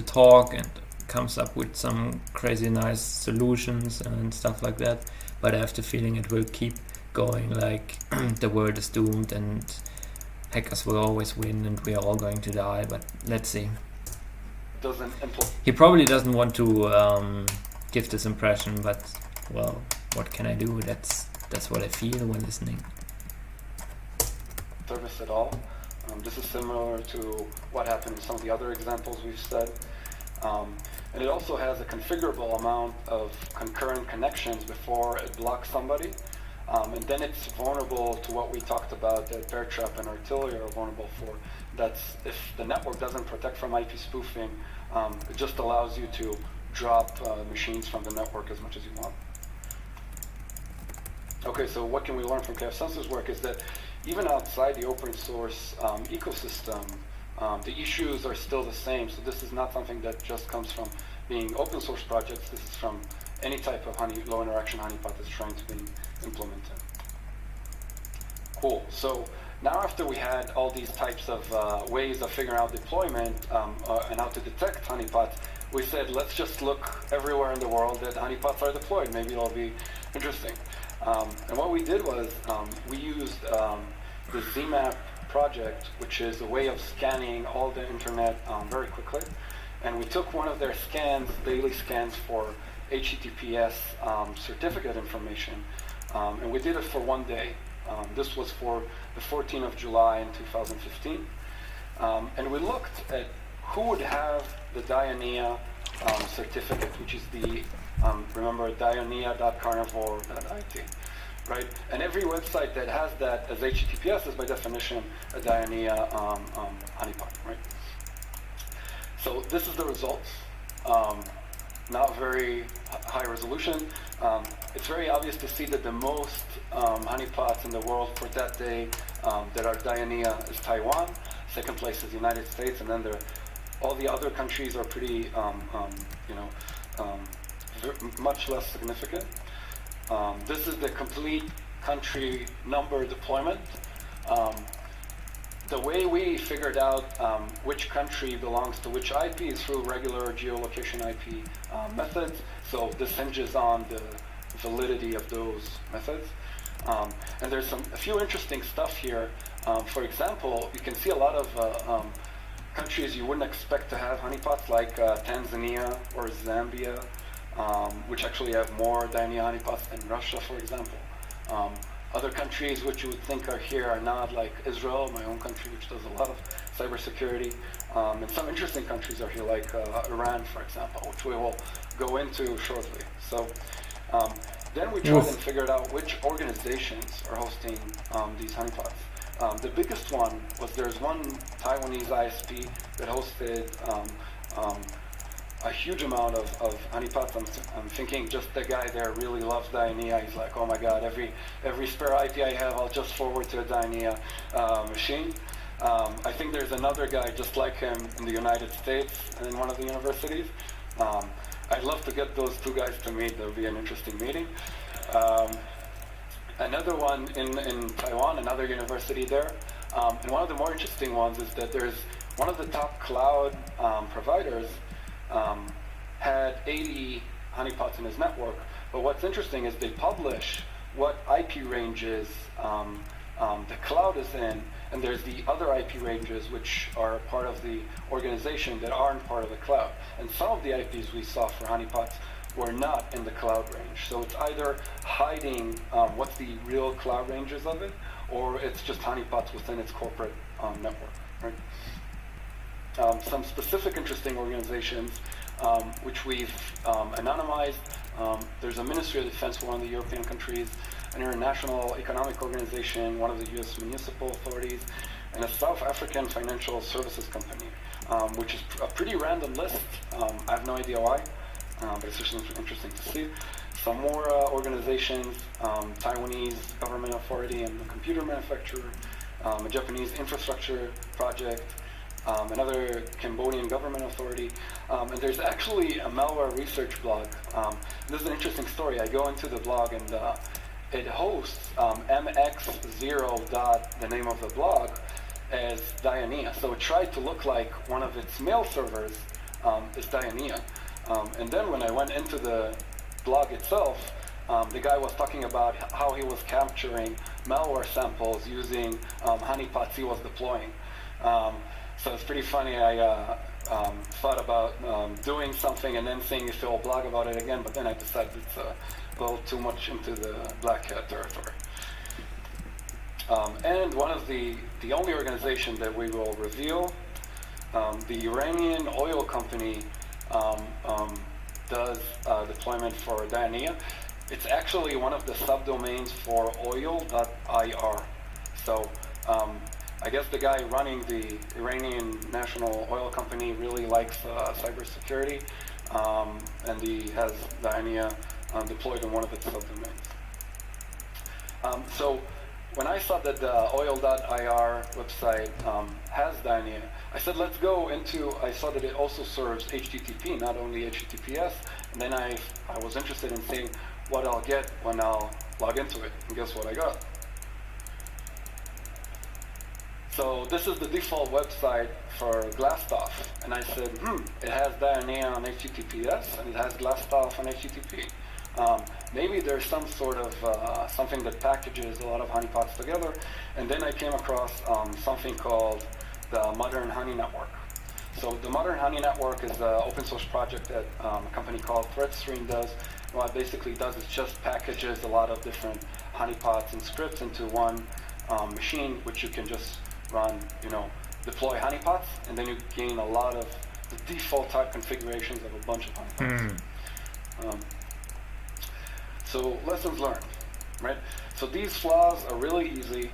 talk and comes up with some crazy nice solutions and stuff like that. But I have the feeling it will keep going the world is doomed and hackers will always win and we are all going to die. But let's see. He probably doesn't want to give this impression, but well, what can I do? That's what I feel when listening. Service at all. This is similar to what happened in some of the other examples we've said. And it also has a configurable amount of concurrent connections before it blocks somebody. And then it's vulnerable to what we talked about that Bear Trap and Artillery are vulnerable for. That's if the network doesn't protect from IP spoofing, it just allows you to drop machines from the network as much as you want. Okay, so what can we learn from KF Sensor's work is that even outside the open source ecosystem, the issues are still the same. So this is not something that just comes from being open source projects. This is from any type of low interaction honeypot that's trying to be implemented. Cool. So now after we had all these types of ways of figuring out deployment and how to detect honeypots, we said, let's just look everywhere in the world that honeypots are deployed. Maybe it'll be interesting. And what we did was we used the ZMAP project, which is a way of scanning all the internet very quickly. And we took one of their scans, daily scans for HTTPS certificate information, and we did it for 1 day. This was for the 14th of July in 2015. And we looked at who would have the Dianea certificate, which is the, remember, dianea.carnivore.it, right? And every website that has that as HTTPS is by definition a Dianea honeypot, right? So this is the results. Not very high resolution. It's very obvious to see that the most honeypots in the world for that day that are Dianea is Taiwan. Second place is the United States, and then all the other countries are pretty, much less significant. This is the complete country number deployment. The way we figured out which country belongs to which IP is through regular geolocation IP methods. So this hinges on the validity of those methods. And there's a few interesting stuff here. For example, you can see a lot of countries you wouldn't expect to have honeypots, like Tanzania or Zambia, which actually have more Dianea honeypots than Russia, for example. Other countries which you would think are here are not, like Israel, my own country, which does a lot of cybersecurity. And some interesting countries are here, like Iran, for example, which we will go into shortly. So then we tried and figured out which organizations are hosting these honeypots. The biggest one was there's one Taiwanese ISP that hosted a huge amount of honeypots. I'm thinking just the guy there really loves Dianea. He's like, oh my God, every spare IP I have, I'll just forward to a Dianea machine. I think there's another guy just like him in the United States in one of the universities. I'd love to get those two guys to meet. That would be an interesting meeting. Another one in Taiwan, another university there. And one of the more interesting ones is that there's one of the top cloud providers had 80 honeypots in his network. But what's interesting is they publish what IP ranges the cloud is in, and there's the other IP ranges which are part of the organization that aren't part of the cloud. And some of the IPs we saw for honeypots were not in the cloud range. So it's either hiding what's the real cloud ranges of it, or it's just honeypots within its corporate network, right? Some specific interesting organizations which we've anonymized. There's a Ministry of Defense for one of the European countries, an international economic organization, one of the US municipal authorities, and a South African financial services company, which is a pretty random list. I have no idea why, but it's just interesting to see. Some more organizations, Taiwanese government authority and a computer manufacturer, a Japanese infrastructure project, another Cambodian government authority, and there's actually a malware research blog. This is an interesting story. I go into the blog and it hosts mx0. The name of the blog as Dianea. So it tried to look like one of its mail servers is Dianea. And then when I went into the blog itself, the guy was talking about how he was capturing malware samples using honeypots he was deploying. So it's pretty funny. I thought about doing something and then seeing if he'll blog about it again, but then I decided it's a little too much into the black hat territory. And one of the only organization that we will reveal, the Iranian oil company does deployment for Dianea. It's actually one of the subdomains for oil.ir. So I guess the guy running the Iranian national oil company really likes cybersecurity, and he has Dianea deployed in one of its subdomains. So when I saw that the oil.ir website has Diana, I said, let's go into, I saw that it also serves HTTP, not only HTTPS, and then I was interested in seeing what I'll get when I'll log into it, and guess what I got? So this is the default website for Glassstaff, and I said, it has Diana on HTTPS, and it has Glassstaff on HTTP. Maybe there's some sort of something that packages a lot of honeypots together, and then I came across something called the Modern Honey Network. So the Modern Honey Network is an open source project that a company called ThreadStream does. What it basically does is just packages a lot of different honeypots and scripts into one machine, which you can just run, deploy honeypots, and then you gain a lot of the default type configurations of a bunch of honeypots. So lessons learned, right? So these flaws are really easy,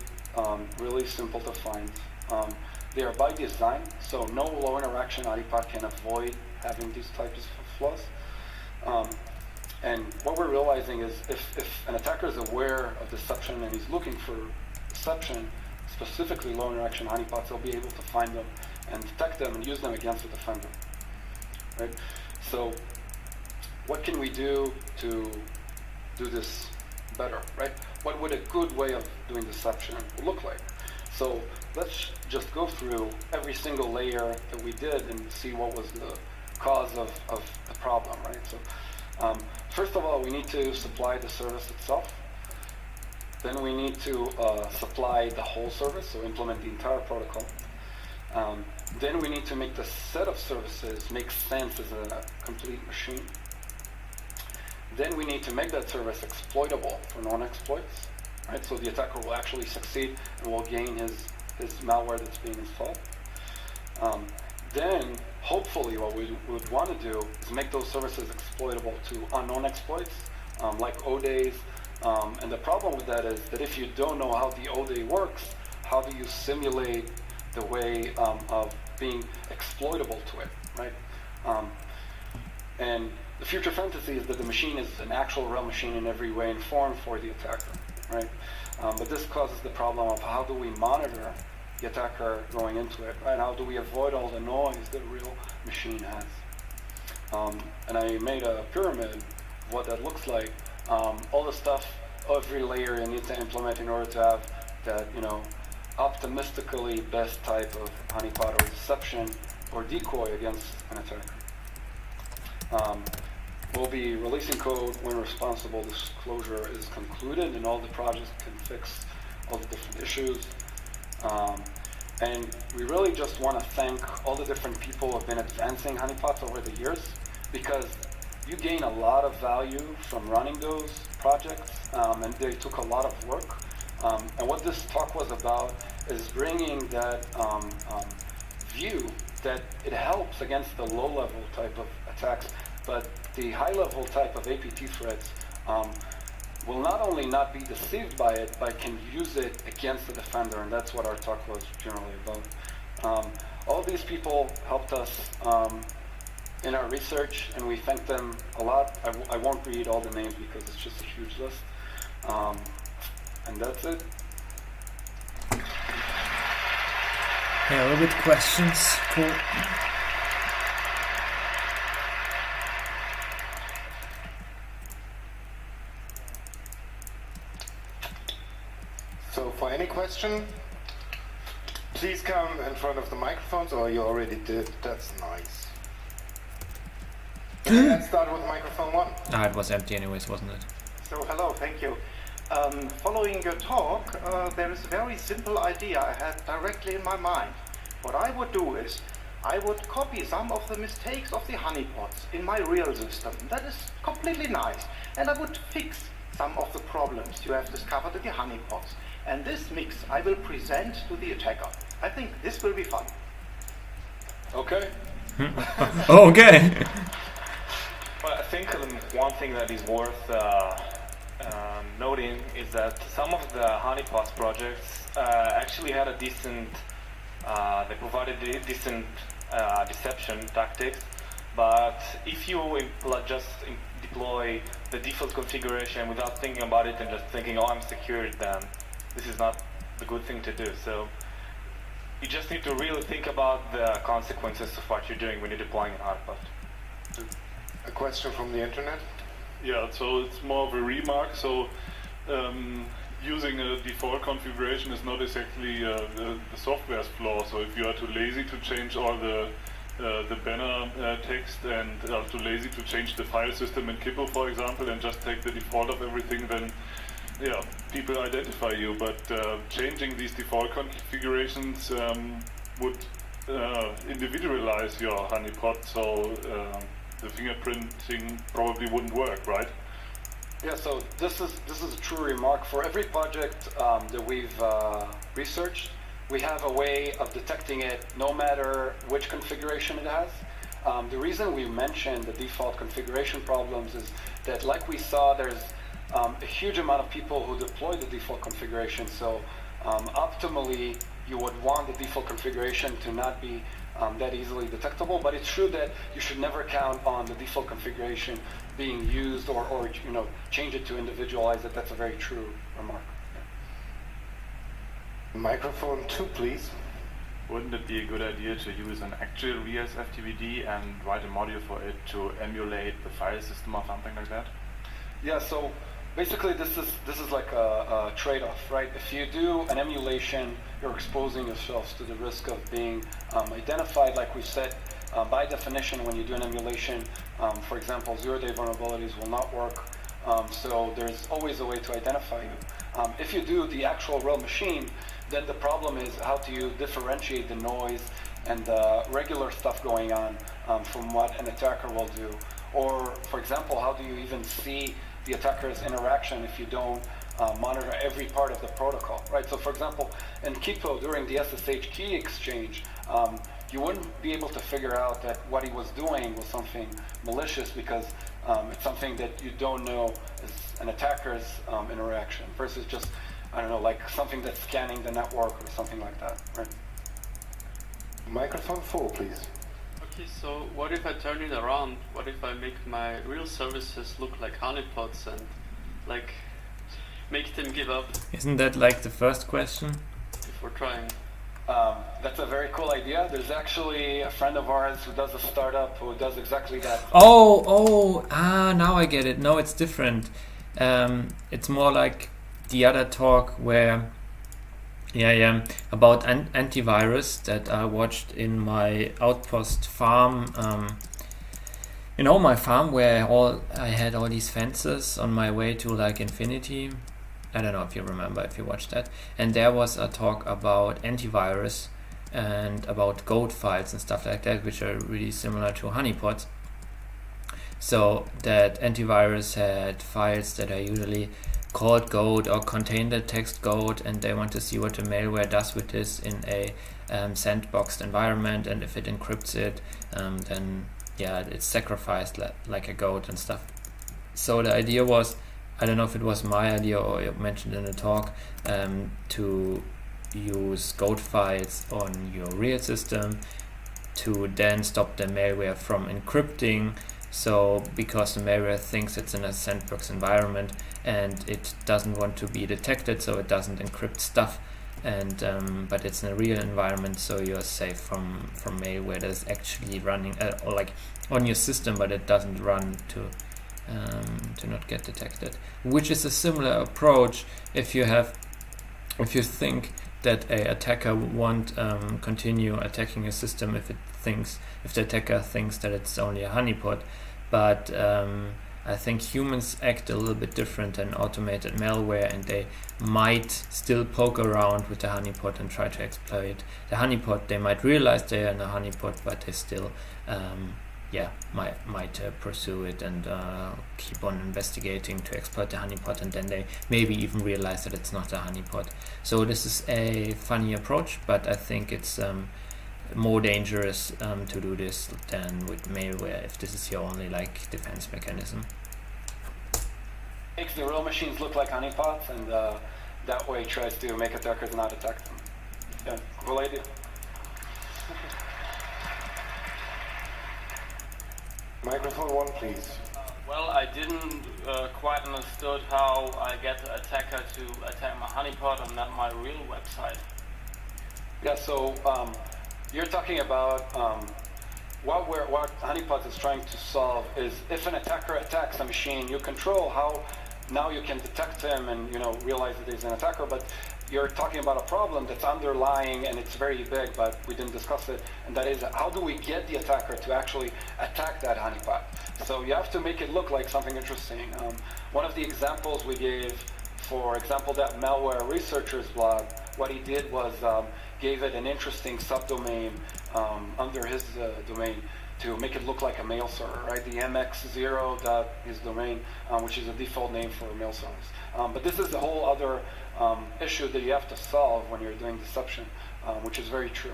really simple to find. They are by design, so no low interaction honeypot can avoid having these types of flaws. And what we're realizing is if an attacker is aware of deception and he's looking for deception, specifically low interaction honeypots, they'll be able to find them and detect them and use them against the defender, right? So what can we do to do this better, right? What would a good way of doing deception look like? So let's just go through every single layer that we did and see what was the cause of the problem, right? So first of all, we need to supply the service itself. Then we need to supply the whole service, so implement the entire protocol. Then we need to make the set of services make sense as a complete machine. Then we need to make that service exploitable for non-exploits, right? So the attacker will actually succeed and will gain his malware that's being installed. Then, hopefully, what we would want to do is make those services exploitable to unknown exploits, like O-days. And the problem with that is that if you don't know how the O-day works, how do you simulate the way of being exploitable to it, right? And the future fantasy is that the machine is an actual real machine in every way and form for the attacker, right? But this causes the problem of how do we monitor the attacker going into it, right? How do we avoid all the noise that a real machine has? And I made a pyramid of what that looks like. All the stuff, every layer you need to implement in order to have that, optimistically best type of honeypot or deception or decoy against an attacker. We'll be releasing code when responsible disclosure is concluded and all the projects can fix all the different issues. And we really just want to thank all the different people who have been advancing honeypots over the years, because you gain a lot of value from running those projects, and they took a lot of work. And what this talk was about is bringing that view that it helps against the low-level type of attacks, but the high-level type of APT threats will not only not be deceived by it, but can use it against the defender, and that's what our talk was generally about. All of these people helped us in our research, and we thank them a lot. I won't read all the names because it's just a huge list. And that's it. Yeah, a little bit questions. Cool. So for any question, please come in front of the microphones, or you already did. That's nice. Let's start with microphone 1. Ah, it was empty anyways, wasn't it? So hello, thank you. Following your talk, there is a very simple idea I had directly in my mind. What I would do is, I would copy some of the mistakes of the honeypots in my real system. That is completely nice. And I would fix some of the problems you have discovered in the honeypots. And this mix I will present to the attacker. I think this will be fun. Okay. Okay. Well, I think one thing that is worth noting is that some of the honeypots projects actually had a decent, they provided decent deception tactics, but if you just deploy the default configuration without thinking about it and just thinking, oh, I'm secured, then this is not the good thing to do. So you just need to really think about the consequences of what you're doing when you're deploying an honeypot. A question from the internet? Yeah, so it's more of a remark. So using a default configuration is not exactly the software's flaw. So if you are too lazy to change all the banner text and too lazy to change the file system in Kipple, for example, and just take the default of everything, then yeah, people identify you. But changing these default configurations would individualize your honeypot, so the fingerprinting probably wouldn't work, right? Yeah, so this is a true remark. For every project that we've researched, we have a way of detecting it no matter which configuration it has. The reason we mentioned the default configuration problems is that, like we saw, there's a huge amount of people who deploy the default configuration. So optimally, you would want the default configuration to not be that easily detectable, but it's true that you should never count on the default configuration being used or change it to individualize it. That's a very true remark. Microphone 2, please. Wouldn't it be a good idea to use an actual real FTPD and write a module for it to emulate the file system or something like that? Yeah, so basically this is like a trade-off, right? If you do an emulation, you're exposing yourselves to the risk of being identified. Like we said, by definition, when you do an emulation, for example, zero-day vulnerabilities will not work. So there's always a way to identify you. If you do the actual real machine, then the problem is how do you differentiate the noise and the regular stuff going on from what an attacker will do? Or, for example, how do you even see the attacker's interaction if you don't monitor every part of the protocol, right? So, for example, in Kipo, during the SSH key exchange, you wouldn't be able to figure out that what he was doing was something malicious because it's something that you don't know is an attacker's interaction versus just, I don't know, like something that's scanning the network or something like that, right? Microphone 4, please. Okay, so what if I turn it around? What if I make my real services look like honeypots and like make them give up Isn't that like the first question? before trying? That's a very cool idea. There's actually a friend of ours who does a startup who does exactly that. Now I get it. No, it's different. It's more like the other talk where, about antivirus that I watched in my outpost farm. My farm where I had all these fences on my way to like infinity. I don't know if you remember, if you watched that. And there was a talk about antivirus and about goat files and stuff like that, which are really similar to honeypots. So that antivirus had files that are usually called goat or contain the text goat, and they want to see what the malware does with this in a sandboxed environment, and if it encrypts it, then it's sacrificed like a goat and stuff. So the idea was, I don't know if it was my idea or you mentioned in the talk, to use goat files on your real system to then stop the malware from encrypting. So because the malware thinks it's in a sandbox environment and it doesn't want to be detected, so it doesn't encrypt stuff, and but it's in a real environment, so you're safe from malware that is actually running or like on your system, but it doesn't run to not get detected. Which is a similar approach if you think that a attacker won't continue attacking a system if the attacker thinks that it's only a honeypot. But I think humans act a little bit different than automated malware, and they might still poke around with the honeypot and try to exploit the honeypot. They might realize they are in a honeypot, but they still might pursue it and keep on investigating to exploit the honeypot, and then they maybe even realize that it's not a honeypot. So this is a funny approach, but I think it's more dangerous to do this than with malware if this is your only like defense mechanism. Makes the real machines look like honeypots, and that way tries to make attackers not attack them. Yeah, cool idea. Microphone 1, please. Well, I didn't quite understood how I get the attacker to attack my honeypot and not my real website. Yeah, so you're talking about what Honeypots is trying to solve is if an attacker attacks a machine you control, how now you can detect him and realize that he's an attacker, but you're talking about a problem that's underlying and it's very big, but we didn't discuss it, and that is how do we get the attacker to actually attack that honeypot? So you have to make it look like something interesting. One of the examples we gave, for example, that malware researcher's blog, what he did was gave it an interesting subdomain under his domain to make it look like a mail server, right? The mx0 his domain, which is a default name for mail servers. But this is a whole other issue that you have to solve when you're doing deception, which is very true.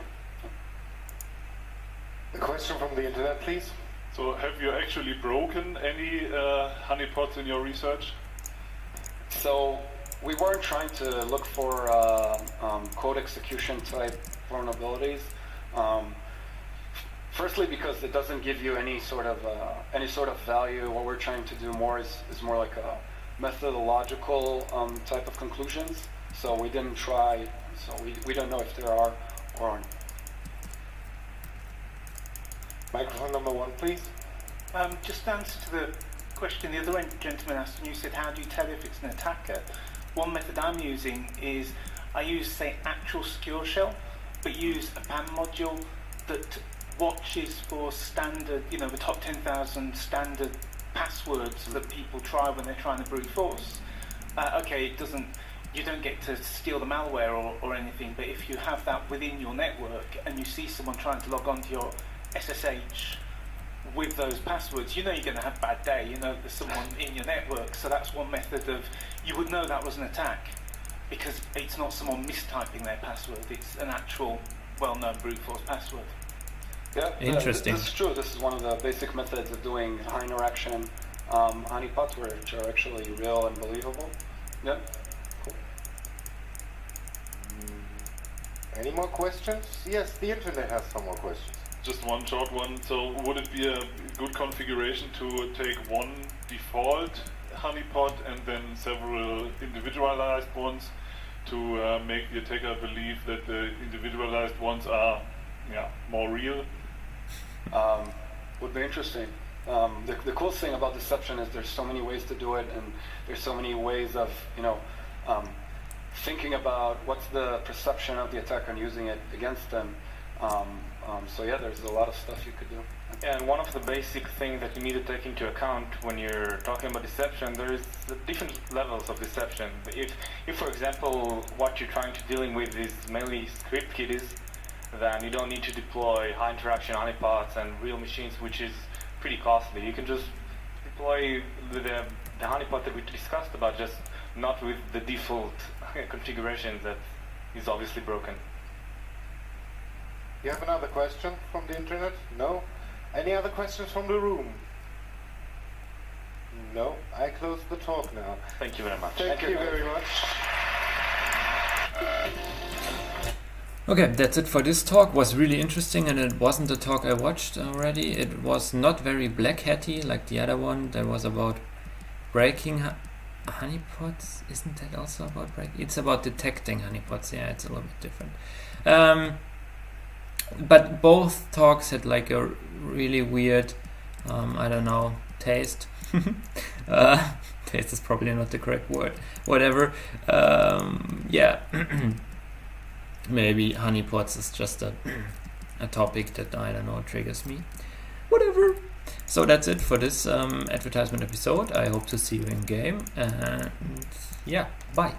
A question from the internet, please. So have you actually broken any honeypots in your research? So we weren't trying to look for code execution type vulnerabilities. Firstly, because it doesn't give you any sort of value. What we're trying to do more is more like a methodological type of conclusions. So we didn't try. So we don't know if there are or aren't. Microphone number 1, please. Just to answer to the question the other gentleman asked, and you said, how do you tell if it's an attacker? One method I'm using is I use, say, actual secure shell, but use a PAM module that watches for standard, the top 10,000 standard passwords that people try when they're trying to brute force. Okay, you don't get to steal the malware or anything, but if you have that within your network and you see someone trying to log onto your SSH with those passwords, you're going to have a bad day. There's someone in your network. So that's one method of, you would know that was an attack because it's not someone mistyping their password, it's an actual well-known brute force password. Yeah, interesting. This is true. This is one of the basic methods of doing high interaction honeypots, which are actually real and believable. Yeah. Cool. Any more questions? Yes, the internet has some more questions. Just one short one. So would it be a good configuration to take one default honeypot and then several individualized ones to make the attacker believe that the individualized ones are more real? Would be interesting. The cool thing about deception is there's so many ways to do it, and there's so many ways of thinking about what's the perception of the attacker and using it against them. So yeah, there's a lot of stuff you could do. And one of the basic things that you need to take into account when you're talking about deception, there's different levels of deception. If for example, what you're trying to dealing with is mainly script kiddies, then you don't need to deploy high interaction honeypots and real machines, which is pretty costly. You can just deploy the honeypot that we discussed about, just not with the default configuration that is obviously broken. You have another question from the internet? No? Any other questions from the room? No? I close the talk now. Thank you very much. Thank you very much. Okay, that's it for this talk. Was really interesting, and it wasn't the talk I watched already. It was not very black hatty like the other one. That was about breaking honeypots. Isn't that also about breaking? It's about detecting honeypots. Yeah, it's a little bit different. But both talks had like a really weird, taste. Taste is probably not the correct word. Whatever. Yeah. Maybe honeypots is just a topic that, triggers me. Whatever. So that's it for this advertisement episode. I hope to see you in game. And yeah, bye.